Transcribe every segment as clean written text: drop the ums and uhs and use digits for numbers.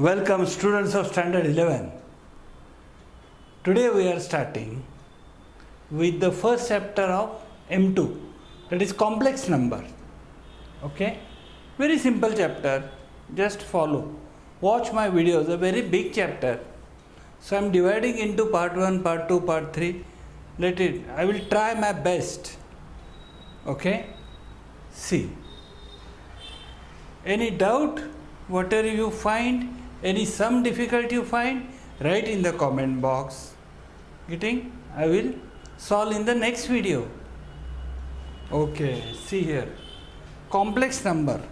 Welcome students of standard 11. Today we are starting with the first chapter of M2, that is complex number. Okay, very simple chapter, just follow. Watch my videos, a very big chapter. So I am dividing into part 1, part 2, part 3. I will try my best. Okay, see. Any doubt, whatever you find, any some difficulty you find, write in the comment box. Getting? I will solve in the next video. Okay, see here. Complex number.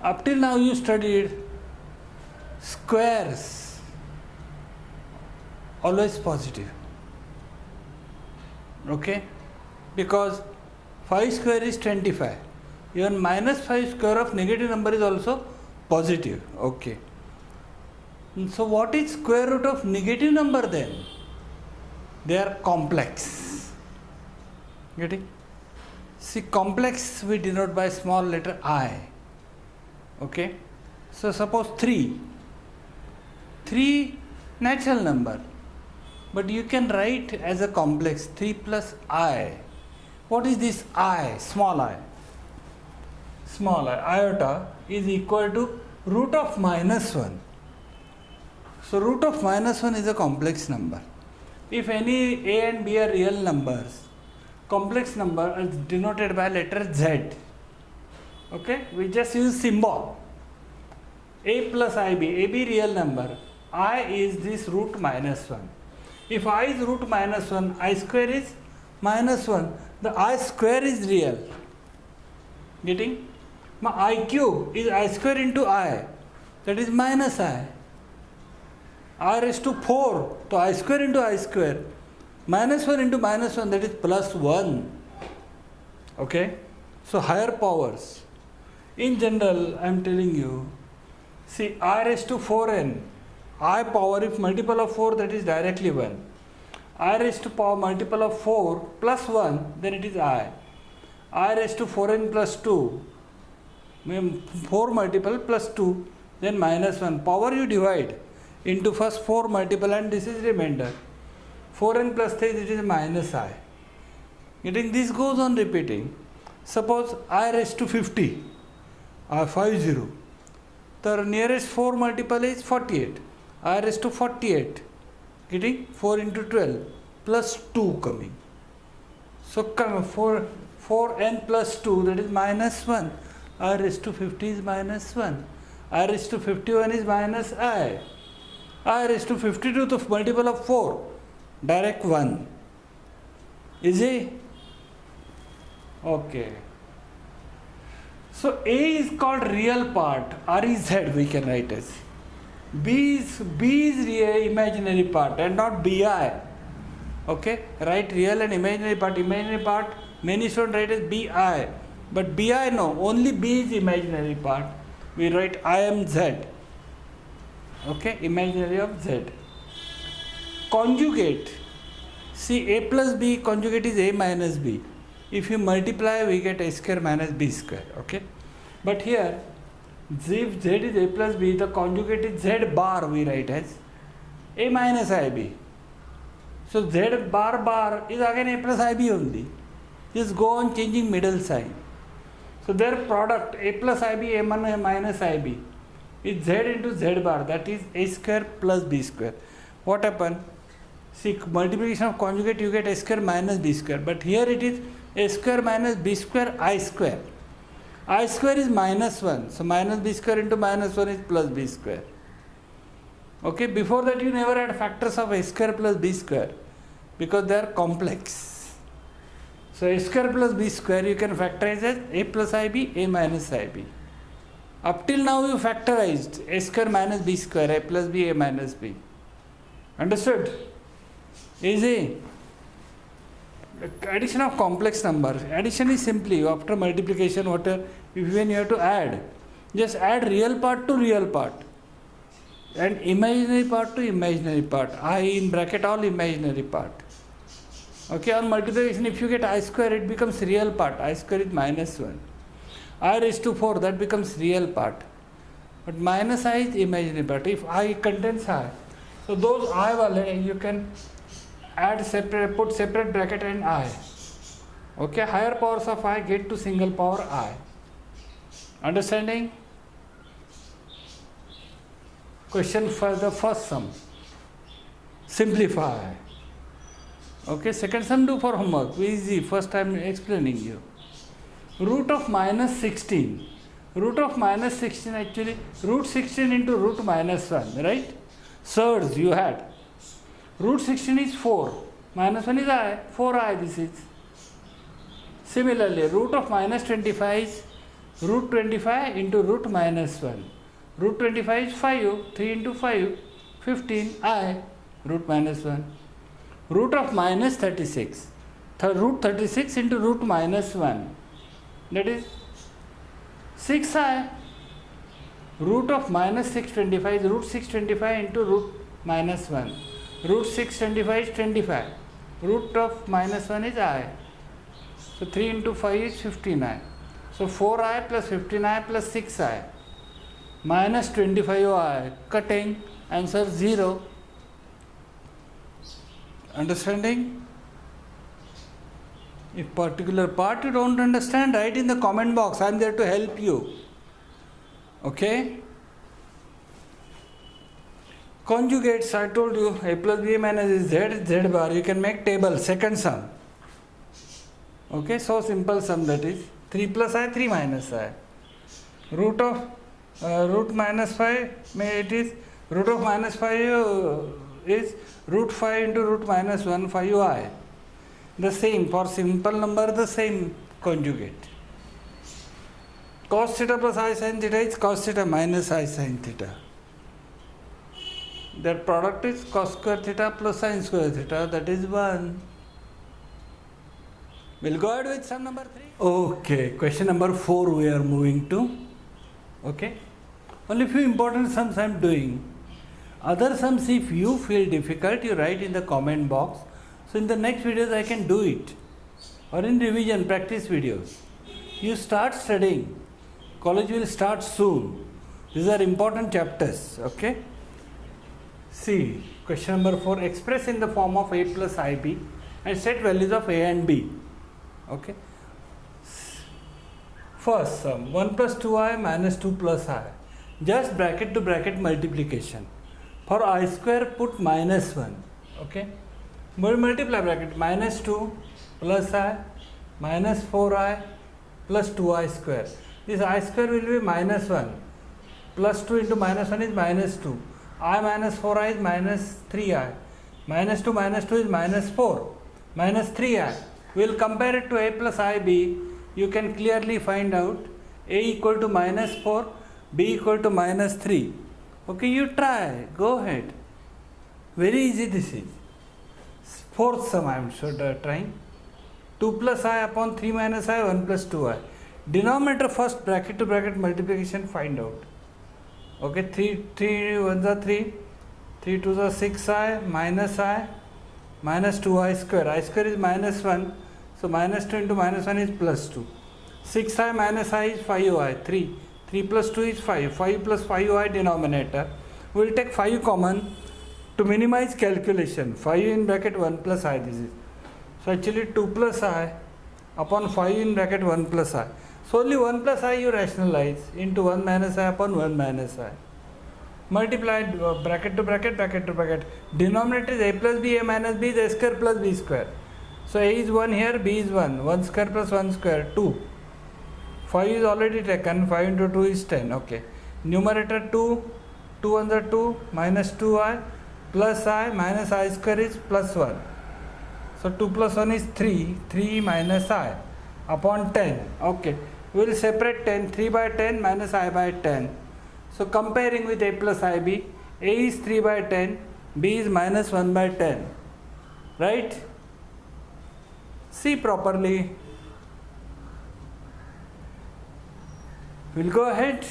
Up till now you studied squares, always positive. Okay? Because 5 square is 25. Even minus 5 square of negative number is also positive. Okay. So what is square root of negative number then? They are complex. Getting? See, complex we denote by small letter I. Okay. So suppose 3. 3 natural number. But you can write as a complex 3 plus I. What is this I? Small I. Small I, iota, is equal to root of minus 1. So root of minus 1 is a complex number. If any a and b are real numbers, complex number is denoted by letter Z. Okay, we just use symbol. A plus ib, ab real number, I is this root minus 1. If I is root minus 1, I square is minus 1. The I square is real. Getting? My I cube is I square into I, that is minus I. I raised to 4, so I square into I square. Minus 1 into minus 1, that is plus 1. Okay? So higher powers. In general, I am telling you, see, I raised to 4n. I power, if multiple of 4, that is directly 1. I raised to power multiple of 4 plus 1, then it is I. I raised to 4n plus 2. 4 multiple plus 2, then minus 1. Power you divide into first 4 multiple and this is remainder. 4n plus 3, this is minus I. Getting? This goes on repeating. Suppose I raised to 50, I 50. The nearest 4 multiple is 48. I raised to 48. Getting? 4 into 12 plus 2 coming. So come 4n plus 2, that is minus 1. I raised to 50 is minus 1. I raised to 51 is minus I. I raised to 52, the multiple of 4. Direct 1. Easy? Okay. So A is called real part. R is Z we can write as. B is real imaginary part and not BI. Okay? Write real and imaginary part. Imaginary part, many students write as BI. But BI no, only B is imaginary part. We write I am Z. Okay, imaginary of Z. Conjugate. See, A plus B conjugate is A minus B. If you multiply, we get A square minus B square. Okay. But here, if Z is A plus B, the conjugate is Z bar we write as A minus IB. So Z bar is again A plus IB only. Just go on changing middle sign. So their product A plus IB, A minus IB is Z into Z bar, that is A square plus B square. What happened? See, multiplication of conjugate you get A square minus B square, but here it is A square minus B square I square. I square is minus 1, so minus B square into minus 1 is plus B square. Okay, before that you never had factors of A square plus B square because they are complex. So A square plus B square you can factorize as A plus IB, A minus IB. Up till now you factorized A square minus B square, A plus B, A minus B. Understood? Easy. Addition of complex numbers. Addition is simply after multiplication, whatever, when you have to add, just add real part to real part and imaginary part to imaginary part. I in bracket all imaginary part. Okay, on multiplication, if you get I square, it becomes real part. I square is minus 1. I raised to 4, that becomes real part. but minus I is imaginary. But if I contains I, so those I wale you can add separate, put separate bracket and I. Okay, higher powers of I get to single power I. Understanding? Question for the first sum. Simplify. Okay, second sum do for homework. Easy. First I am explaining you. Root of minus 16. Root of minus 16 actually, root 16 into root minus 1, right? Surds you had. Root 16 is 4. Minus 1 is I. 4i this is. Similarly, root of minus 25 is root 25 into root minus 1. Root 25 is 5. 3 into 5, 15 I. Root minus 1. Root of minus 36. Root 36 into root minus 1. That is 6i. Root of minus 625 is root 625 into root minus 1. Root 625 is 25. Root of minus 1 is I. So 3 into 5 is 15i. So 4i plus 15i plus 6i. Minus 25i. Cutting. Answer 0. Understanding? If particular part you don't understand, write in the comment box. I am there to help you. Okay? Conjugates, I told you, a plus b minus z, z bar. You can make table, second sum. Okay, so simple sum that is 3 plus I, 3 minus I. Root of root minus 5, it is root of minus 5 is root 5 into root minus 1, 5i. The same, for simple number, the same conjugate. Cos theta plus I sin theta is cos theta minus I sin theta. Their product is cos square theta plus sin square theta, that is 1. We'll go ahead with sum number 3. Okay, question number 4 we are moving to. Okay. Only few important sums I am doing. Other sums, if you feel difficult, you write in the comment box. So in the next videos I can do it. Or in revision, practice videos. You start studying. College will start soon. These are important chapters. Okay. See, question number 4. Express in the form of a plus ib and set values of a and b. Okay. First sum, 1 plus 2i minus 2 plus I. Just bracket to bracket multiplication. For I square put minus 1. Okay. Multiply bracket minus 2 plus I minus 4i plus 2i square. This I square will be minus 1. Plus 2 into minus 1 is minus 2. I minus 4i is minus 3i. Minus 2 is minus 4. Minus 3i. We will compare it to a plus ib. You can clearly find out a equal to minus 4, b equal to minus 3. Okay, you try. Go ahead. Very easy this is. Fourth sum I am trying. 2 plus I upon 3 minus I, 1 plus 2i. Denominator first, bracket to bracket multiplication, find out. Okay, 3 ones are 3. 3 2s are 6i minus 2i square. I square is minus 1. So minus 2 into minus 1 is plus 2. 6i minus I is 5i. 3. 3 plus 2 is 5. 5 plus 5i denominator. We will take 5 common to minimize calculation. 5 in bracket 1 plus I this is. So actually 2 plus I upon 5 in bracket 1 plus I. So only 1 plus I you rationalize into 1 minus I upon 1 minus I. Multiply bracket to bracket, bracket to bracket. Denominator is a plus b, a minus b is a square plus b square. So a is 1 here, b is 1. 1 square plus 1 square, 2. 5 is already taken, 5 into 2 is 10. Okay. Numerator 2, 2 ones are 2, minus 2i, plus I, minus I square is plus 1. So 2 plus 1 is 3, 3 minus I upon 10. Okay. We will separate 10, 3 by 10 minus I by 10. So comparing with a plus ib, a is 3 by 10, b is minus 1 by 10. Right? See properly. We'll go ahead.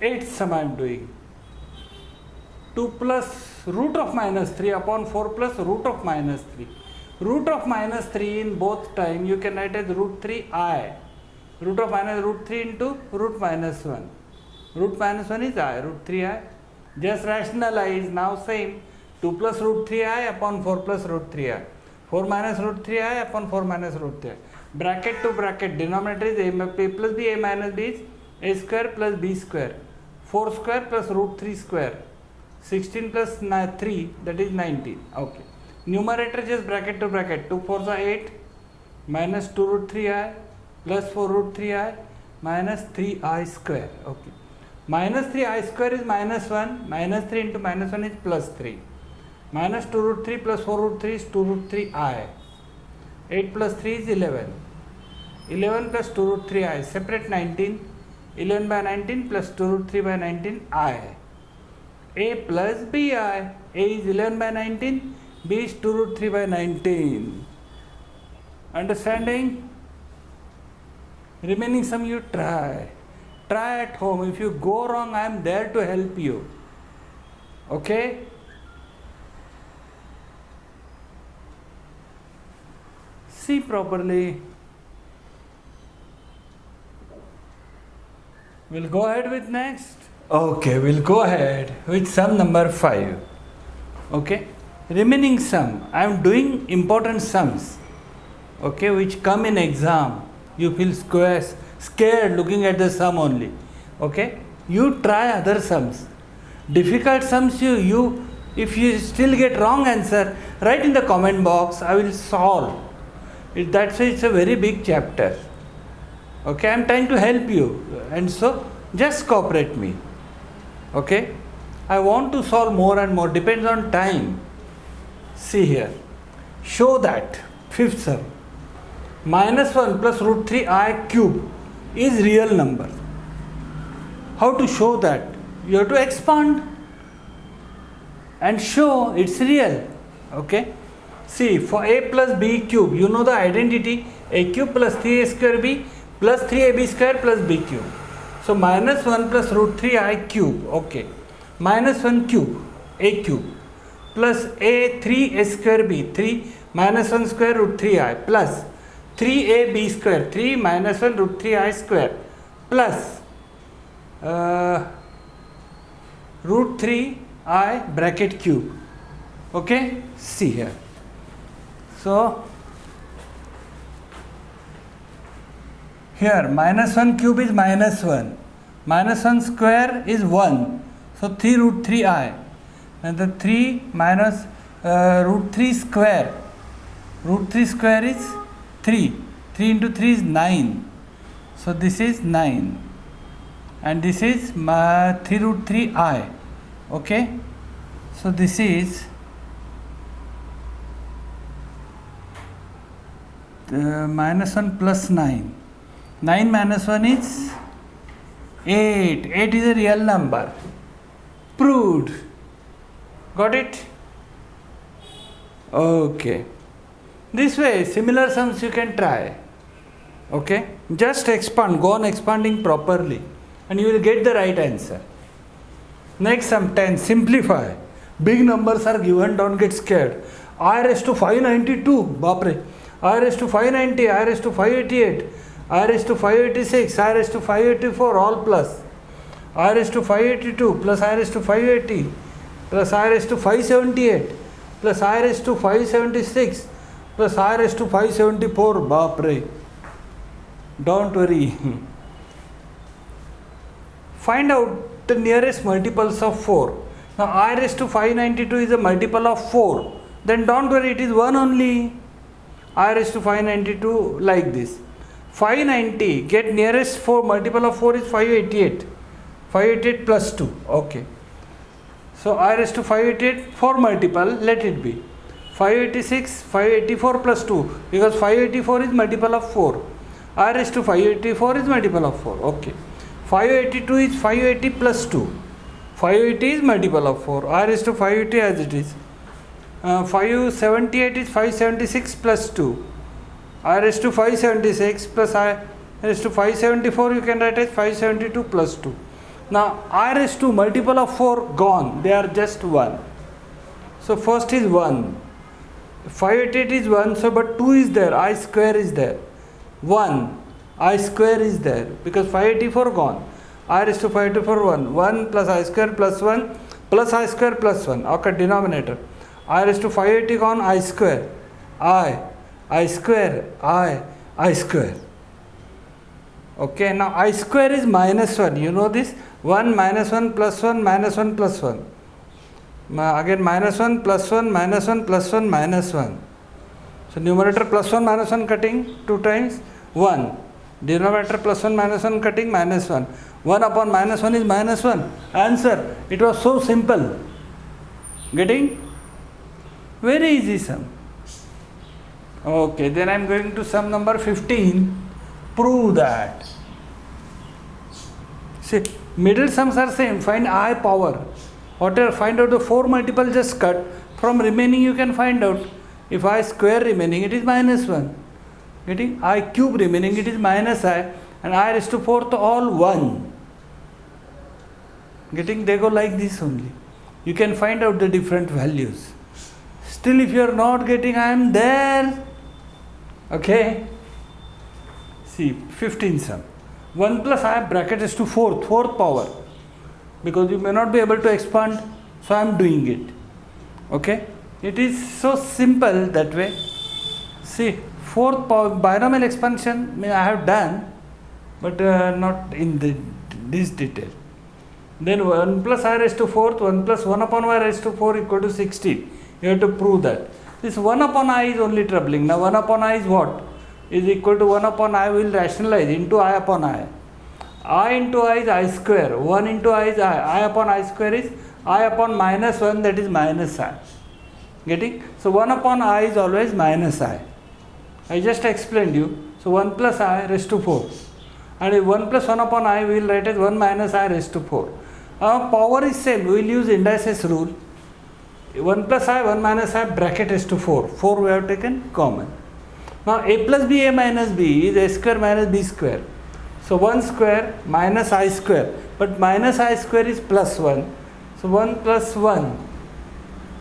8th sum I am doing. 2 plus root of minus 3 upon 4 plus root of minus 3. Root of minus 3 in both time you can write as root 3i. Root of minus root 3 into root minus 1. Root minus 1 is I, root 3i. Just rationalize, now same. 2 plus root 3i upon 4 plus root 3i. 4 minus root 3i upon 4 minus root 3i. Bracket to bracket, denominator is a plus b, a minus b is a square plus b square. 4 square plus root 3 square. 16 plus 3, that is 19. Okay. Numerator just bracket to bracket. 2 4s are 8 minus 2 root 3i plus 4 root 3i minus 3i square. Okay. Minus 3i square is minus 1. Minus 3 into minus 1 is plus 3. Minus 2 root 3 plus 4 root 3 is 2 root 3i. 8 plus 3 is 11. 11 plus 2 root 3i. Separate 19. 11 by 19 plus 2 root 3 by 19 I. A plus bi. A is 11 by 19. B is 2 root 3 by 19. Understanding? Remaining sum you try. Try at home. If you go wrong, I am there to help you. Okay? See properly. We'll go ahead with next. Okay, we'll go ahead with sum number 5. Okay? Remaining sum. I am doing important sums. Okay, which come in exam. You feel scared looking at the sum only. Okay? You try other sums. Difficult sums if you still get wrong answer, write in the comment box. I will solve. That's why it's a very big chapter. Okay, I am trying to help you, and so just cooperate me. Okay, I want to solve more and more, depends on time. See here, show that fifth sum, minus 1 plus root 3i cube is real number. How to show that? You have to expand and show it's real. Okay, see, for a plus b cube, you know the identity, a cube plus 3a square b plus 3ab square plus b cube. So minus 1 plus root 3i cube. Okay, minus 1 cube, a cube, plus a 3a square b, 3 minus 1 square root 3i, plus 3ab square, 3 minus 1 root 3i square, plus root 3i bracket cube. Okay, see here. So here minus 1 cube is minus 1, minus 1 square is 1, so 3 root 3i, and the 3 minus root 3 square, root 3 square is 3, 3 into 3 is 9, so this is 9, and this is 3 root 3i. Okay, so this is minus 1 plus 9. 9 minus 1 is 8. 8 is a real number. Proved. Got it? Okay. This way, similar sums you can try. Okay? Just expand. Go on expanding properly. And you will get the right answer. Next sum 10. Simplify. Big numbers are given. Don't get scared. I raised to 592. Bapre. I raised to 590. I raised to 588. I raised to 586, I raised to 584, all plus. I raised to 582 plus I raised to 580 plus I raised to 578 plus I raised to 576 plus I raised to 574. Bapre. Don't worry. Find out the nearest multiples of 4. Now I raised to 592 is a multiple of 4. Then don't worry, it is 1 only. I raised to 592 like this. 590, get nearest 4, multiple of 4 is 588. 588 plus 2, okay. So I raised to 588, 4 multiple, let it be. 586, 584 plus 2, because 584 is multiple of 4. I raised to 584 is multiple of 4, okay. 582 is 580 plus 2. 580 is multiple of 4. I raised to 580 as it is. 578 is 576 plus 2. I raised to 576 plus I raised to 574, you can write as 572 plus 2. Now I raised to multiple of 4 gone, they are just 1. So first is 1. 588 is 1, so but 2 is there, I square is there. 1. I square is there because 584 gone. I raised to 584 1. 1 plus I square plus 1 plus I square plus 1. Okay, denominator. I raised to 580 gone. I square. I square. I square. Okay, now I square is minus 1. You know this? 1 minus 1 plus 1 minus 1 plus 1. Again minus 1 plus 1 minus 1 plus 1 minus 1. So numerator plus 1 minus 1 cutting 2 times 1. Denominator plus 1 minus 1 cutting minus 1. 1 upon minus 1 is minus 1. Answer. It was so simple. Getting? Very easy sum. Okay, then I am going to sum number 15. Prove that. See, middle sums are same. Find I power. Whatever, find out the 4 multiple, just cut. From remaining you can find out. If I square remaining, it is minus 1. Getting? I cube remaining, it is minus I. And I raised to 4th all 1. Getting? They go like this only. You can find out the different values. Still if you are not getting, I am there. Okay? See, 15 sum. 1 plus I bracket is to 4th power. Because you may not be able to expand, so I am doing it. Okay? It is so simple that way. See, 4th power binomial expansion I have done, but not in this detail. Then 1 plus I raised to 4th, 1 plus 1 upon y raised to 4 equal to 16. You have to prove that. This 1 upon I is only troubling. Now 1 upon I is what? Is equal to 1 upon I will rationalize into I upon I. I into I is I square. 1 into I is I. I upon I square is I upon minus 1, that is minus I. Getting? So 1 upon I is always minus I. I just explained you. So 1 plus I raised to 4. And if 1 plus 1 upon I we will write as 1 minus I raised to 4. Power is same. We will use indices rule. 1 plus I, 1 minus I, bracket is to 4. 4 we have taken common. Now a plus b, a minus b is a square minus b square. So 1 square minus I square. But minus I square is plus 1. So 1 plus 1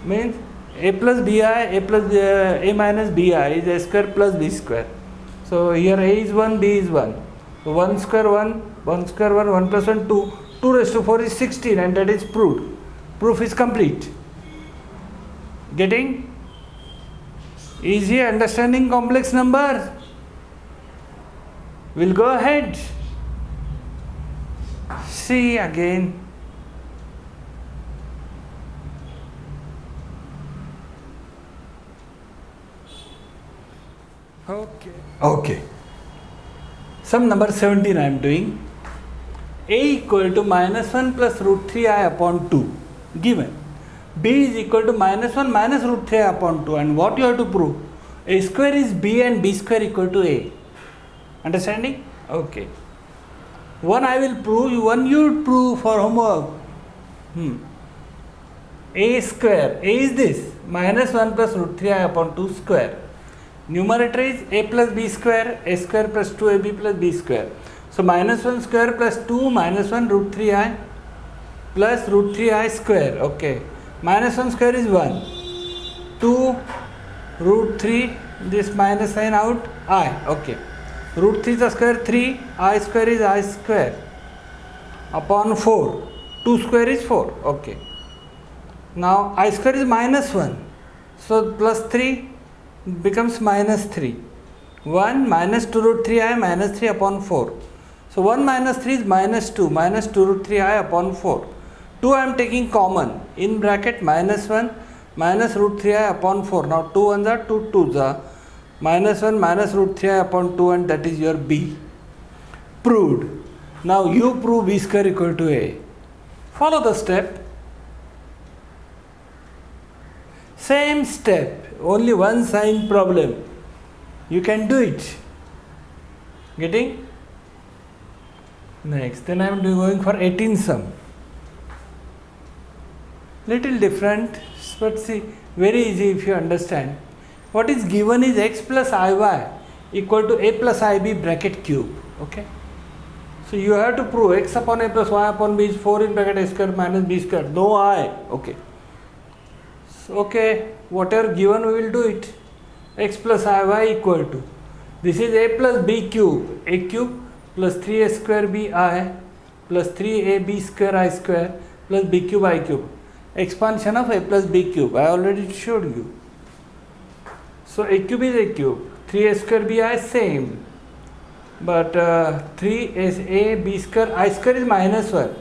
means a plus bi, a plus a minus bi is a square plus b square. So here a is 1, b is 1. So 1 square 1, 1 square 1, 1 plus 1 2. 2 raised to 4 is 16 and that is proved. Proof is complete. Getting? Easy understanding complex number. We'll go ahead. See again. Okay. Sum number 17 I am doing. A equal to minus 1 plus root 3i upon 2 given. B is equal to minus 1 minus root 3i upon 2. And what you have to prove? A square is B and B square equal to A. Understanding? Okay. One I will prove, one you prove for homework. A square. A is this. Minus 1 plus root 3i upon 2 square. Numerator is a plus b square. A square plus 2ab plus b square. So minus 1 square plus 2 minus 1 root 3i plus root 3i square. Okay. Minus 1 square is 1. 2 root 3. This minus sign out. I. Okay. Root 3 the square 3. I square is I square. Upon 4. 2 square is 4. Okay. Now I square is minus 1. So plus 3 becomes minus 3. 1 minus 2 root 3i minus 3 upon 4. So 1 minus 3 is minus 2. Minus 2 root 3i upon 4. 2 I am taking common. In bracket minus 1 minus root 3i upon 4. Now 2 1s are 2 2s are. Minus 1 minus root 3i upon 2 and that is your b. Proved. Now you prove b square equal to a. Follow the step. Same step. Only one sign problem. You can do it. Getting? Next. Then I am going for 18 sum. Little different, but see, very easy if you understand. What is given is x plus iy equal to a plus ib bracket cube. Okay. So you have to prove x upon a plus y upon b is 4 in bracket a square minus b square. No I. Okay. So, okay. Whatever given we will do it. X plus iy equal to. This is a plus b cube, a cube plus 3a square bi plus 3ab square I square plus b cube I cube. Expansion of a plus b cube. I already showed you. So a cube is a cube. 3a square bi is same. But 3 is a b square I square is minus 1.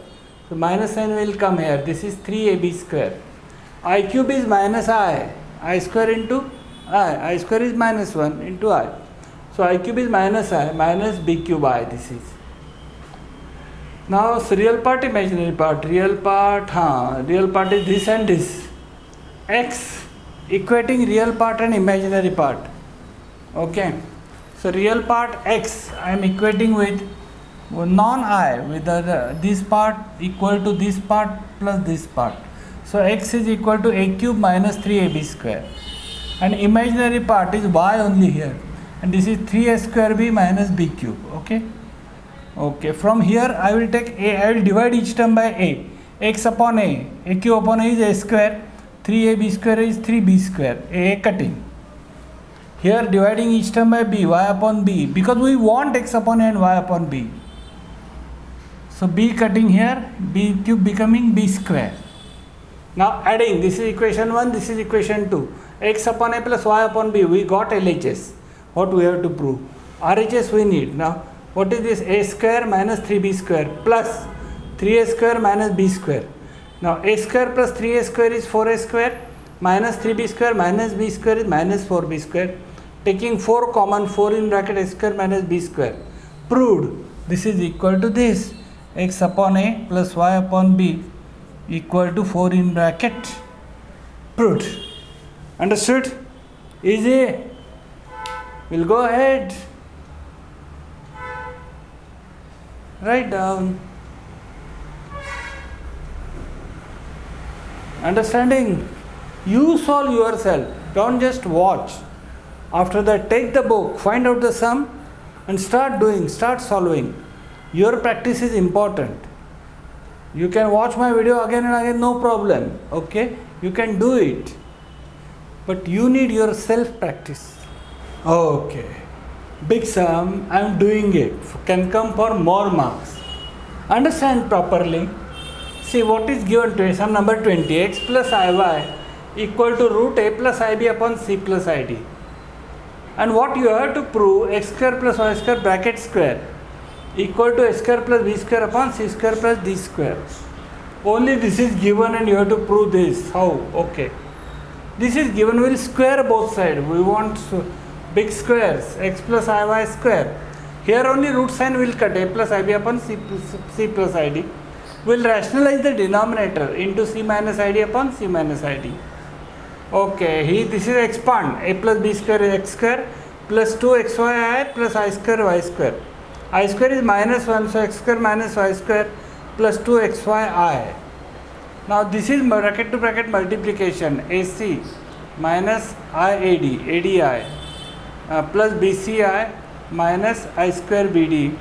So minus sign will come here. This is 3ab square. I cube is minus I square into I square is minus 1 into I. So I cube is minus I minus b cube I. This is. Now, so real part, imaginary part. Real part is this and this. X equating real part and imaginary part. Okay. So real part x I am equating with non-I, with this part equal to this part plus this part. So x is equal to a cube minus 3ab square. And imaginary part is y only here. And this is 3a square b minus b cube. Okay. Okay, from here I will take a, I will divide each term by a. X upon a cube upon a is a square, 3ab square is 3b square, a cutting. Here dividing each term by b, y upon b, because we want x upon a and y upon b. So b cutting here, b cube becoming b square. Now adding, this is equation 1, this is equation 2. X upon a plus y upon b, we got LHS. What we have to prove? RHS we need. Now what is this? A square minus 3b square plus 3a square minus b square. Now a square plus 3a square is 4a square minus 3b square minus b square is minus 4b square. Taking 4 common, 4 in bracket a square minus b square. Proved. This is equal to this. X upon a plus y upon b equal to 4 in bracket. Proved. Understood? Easy. We'll go ahead. Write down. Understanding? You solve yourself. Don't just watch. After that, take the book, find out the sum and start doing, start solving. Your practice is important. You can watch my video again and again, no problem. Okay? You can do it. But you need your self practice. Okay. Big sum, I am doing it, can come for more marks. Understand properly. See what is given to you, sum number 20, x plus iy equal to root a plus ib upon c plus id. And what you have to prove, x square plus y square bracket square equal to x square plus b square upon c square plus d square. Only this is given and you have to prove this. How? Okay. This is given, we will square both sides. We want big squares, x plus iy square. Here only root sign will cut, a plus ib upon c plus id. We will rationalize the denominator into c minus id upon c minus id. Okay, this is expand, a plus b square is x square plus 2xyi plus I square y square. I square is minus 1, so x square minus y square plus 2xyi. Now this is bracket to bracket multiplication, AC minus IAD, ADI. Plus BCI minus I square BD.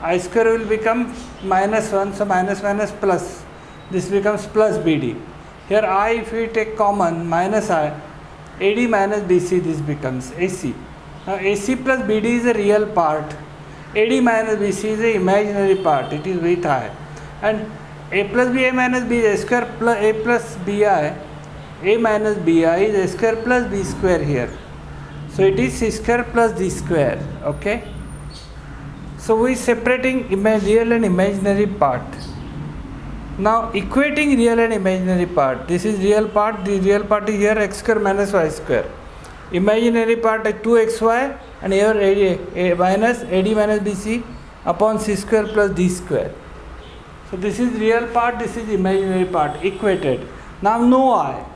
I square will become minus 1, so minus minus plus. This becomes plus BD. Here I, if we take common, minus I, AD minus BC, this becomes AC. Now AC plus BD is a real part. AD minus BC is a imaginary part. It is with I. And A plus BI minus B is A square plus A plus BI. A minus BI is A square plus B square here. So it is C square plus D square. Okay. So we separating real and imaginary part. Now equating real and imaginary part. This is real part. The real part is here x square minus y square. Imaginary part is 2xy and here A minus AD minus BC upon C square plus D square. So this is real part. This is imaginary part. Equated. Now no I.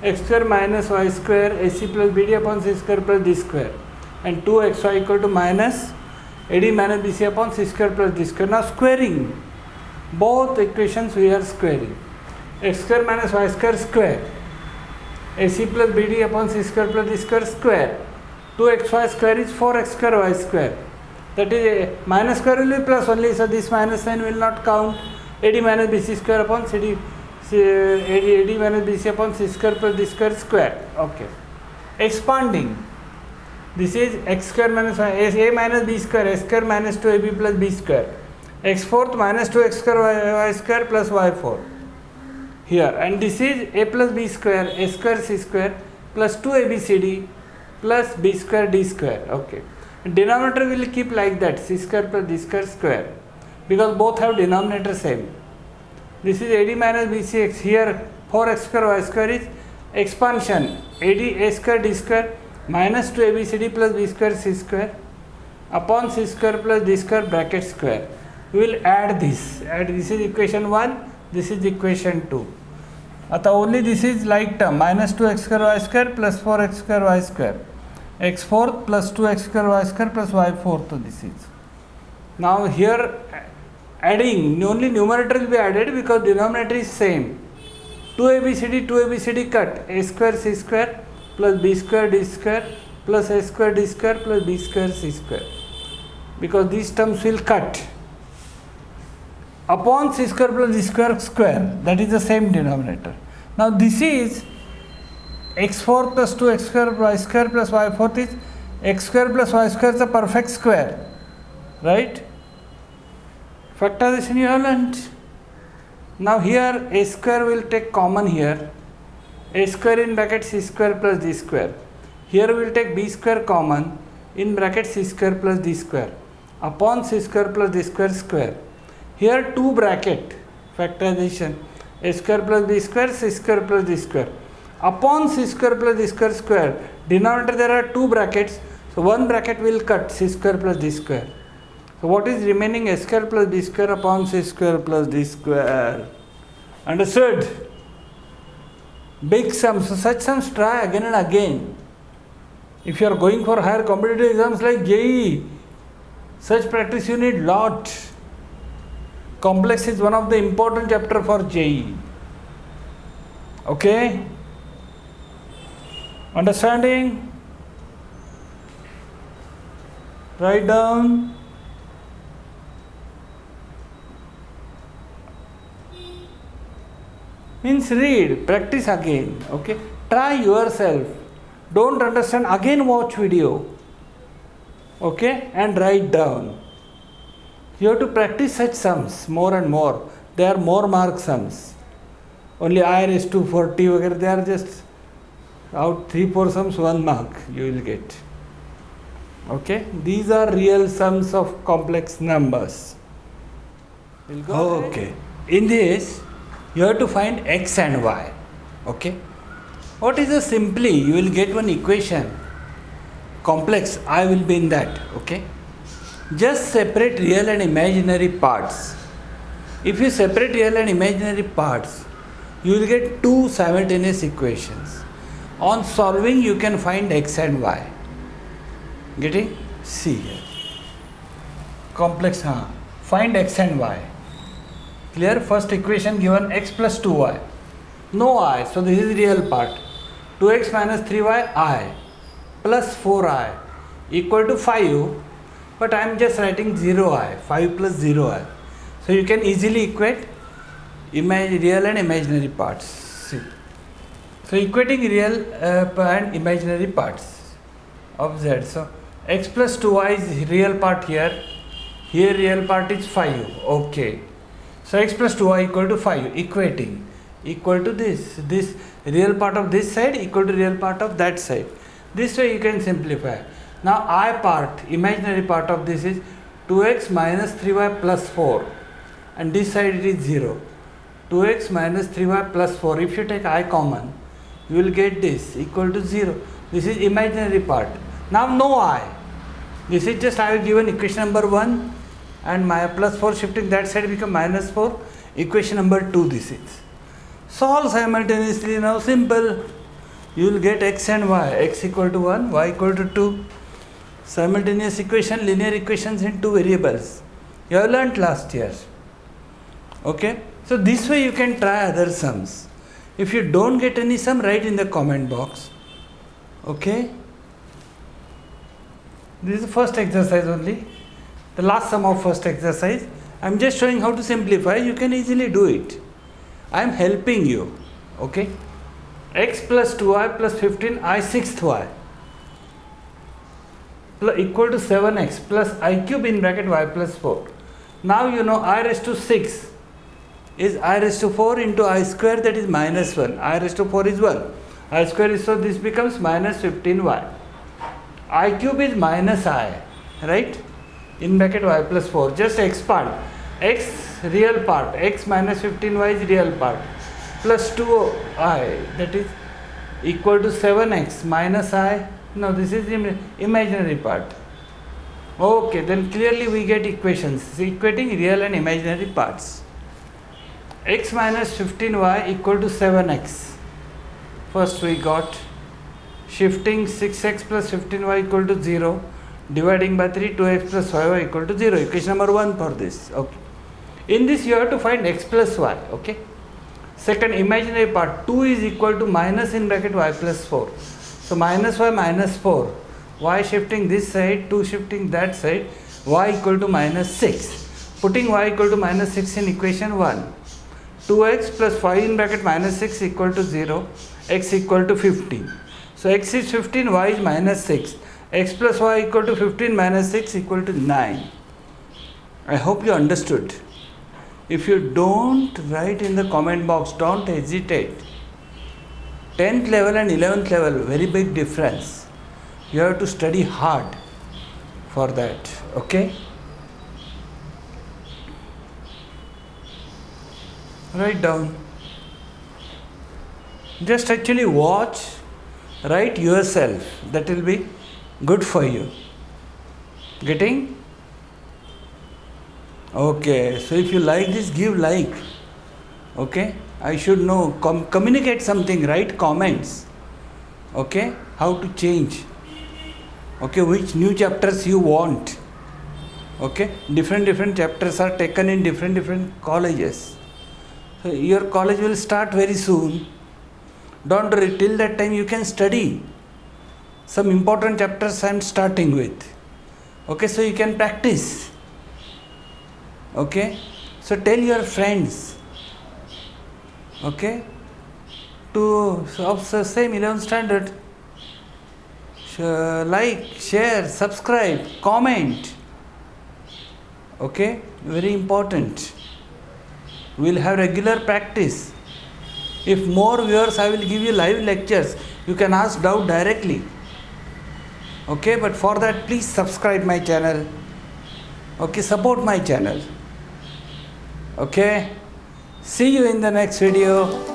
X square minus y square AC plus BD upon C square plus D square and 2xy equal to minus AD minus BC upon C square plus D square. Now squaring both equations we are squaring. X square minus y square square AC plus BD upon C square plus D square square. 2xy square is 4x square y square. That is a minus square will be plus only, so this minus sign will not count. AD minus BC square upon CD AD minus BC upon C square plus D square square. Okay. Expanding. This is x square minus y, a minus b square, s square minus 2ab plus b square, x fourth minus 2x square y square plus y fourth. Here, and this is a plus b square, a square c square plus 2abcd plus b square d square. Okay. Denominator will keep like that, c square plus d square square, because both have denominator same. This is ad minus bcx. Here 4x square y square is expansion ad a square d square minus 2abcd plus b square c square upon c square plus d square bracket square. We will add this. This is equation 1, this is equation 2. Only this is like term, minus 2x square y square plus 4x square y square, x fourth plus 2x square y square plus y fourth. This is. Now here adding, only numerator will be added because denominator is same. 2abcd cut, a square c square plus b square d square plus a square d square plus b square c square, because these terms will cut, upon c square plus d square square, that is the same denominator. Now this is x fourth plus 2x square y square plus y fourth is x square plus y square is a perfect square, right? Factorization you have learnt. Now here a square will take common here, a square in bracket c square plus d square. Here we will take b square common in bracket c square plus d square upon c square plus d square square. Here 2 bracket factorization, a square plus b square, c square plus d square upon c square plus d square square. Denominator there are 2 brackets, so one bracket will cut, c square plus d square. So what is remaining? A square plus b square upon c square plus d square. Understood? Big sums. So such sums try again and again. If you are going for higher competitive exams like JEE, such practice you need lot. Complex is one of the important chapter for JEE. Okay? Understanding? Write down. Means read, practice again. Okay? Try yourself. Don't understand, again watch video. Okay? And write down. You have to practice such sums more and more. They are more mark sums. Only I raised to 40, they are just out 3-4 sums, 1 mark you will get. Okay? These are real sums of complex numbers. We'll go okay. Ahead. In this, you have to find x and y. Okay? What is a simply? You will get one equation. Complex, I will be in that. Okay? Just separate real and imaginary parts. If you separate real and imaginary parts, you will get 2 simultaneous equations. On solving, you can find x and y. Getting? See here. Complex, find x and y. Clear? First equation given x plus 2y. No I, so this is real part. 2x minus 3y I plus 4i equal to 5. But I am just writing 0i, 5 plus 0i. So you can easily equate real and imaginary parts. See. So equating real and imaginary parts of z. So x plus 2y is real part here. Here real part is 5. Okay. So x plus 2y equal to 5. Equating. Equal to this. This real part of this side equal to real part of that side. This way you can simplify. Now I part, imaginary part of this is 2x minus 3y plus 4. And this side it is 0. 2x minus 3y plus 4. If you take I common, you will get this equal to 0. This is imaginary part. Now no I. This is just I have given equation number 1 and my plus 4 shifting that side become minus 4. Equation number 2 this is. Solve simultaneously now, simple. You will get x and y. X equal to 1, y equal to 2. Simultaneous equation, linear equations in 2 variables. You have learnt last year. Okay? So this way you can try other sums. If you don't get any sum, write in the comment box. Okay? This is the first exercise only. The last sum of first exercise. I am just showing how to simplify. You can easily do it. I am helping you. Okay? X plus 2y plus 15, I 6th y. equal to 7x plus I cube in bracket y plus 4. Now you know I raised to 6 is I raised to 4 into I square, that is minus 1. I raised to 4 is 1. I square is, so this becomes minus 15y. I cube is minus I, right? In bracket y plus 4. Just x part. X real part. X minus 15y is real part. Plus 2i, that is equal to 7x minus I. No, this is imaginary part. Okay, then clearly we get equations equating real and imaginary parts. X minus 15y equal to 7x. First we got shifting 6x plus 15y equal to 0, dividing by 3, 2x plus 5y equal to 0. Equation number 1 for this. Okay. In this you have to find x plus y. Okay. Second imaginary part, 2 is equal to minus in bracket y plus 4. So minus y minus 4. Y shifting this side, 2 shifting that side, y equal to minus 6. Putting y equal to minus 6 in equation 1. 2x plus 5 in bracket minus 6 equal to 0, x equal to 15. So x is 15, y is minus 6. X plus y equal to 15 minus 6 equal to 9. I hope you understood. If you don't, write in the comment box, don't hesitate. 10th level and 11th level, very big difference. You have to study hard for that, okay? Write down. Just actually watch, write yourself. That will be good for you. Getting? Okay, so if you like this, give like. Okay, I should know. Communicate something, write comments. Okay, how to change. Okay, which new chapters you want. Okay, different chapters are taken in different colleges. So your college will start very soon. Don't worry, till that time you can study. Some important chapters I am starting with. Okay, so you can practice. Okay, so tell your friends. Okay, to of the same 11th standard. Like, share, subscribe, comment. Okay, very important. We'll have regular practice. If more viewers, I will give you live lectures. You can ask doubt directly. Okay, but for that, please subscribe my channel. Okay, support my channel. Okay, see you in the next video.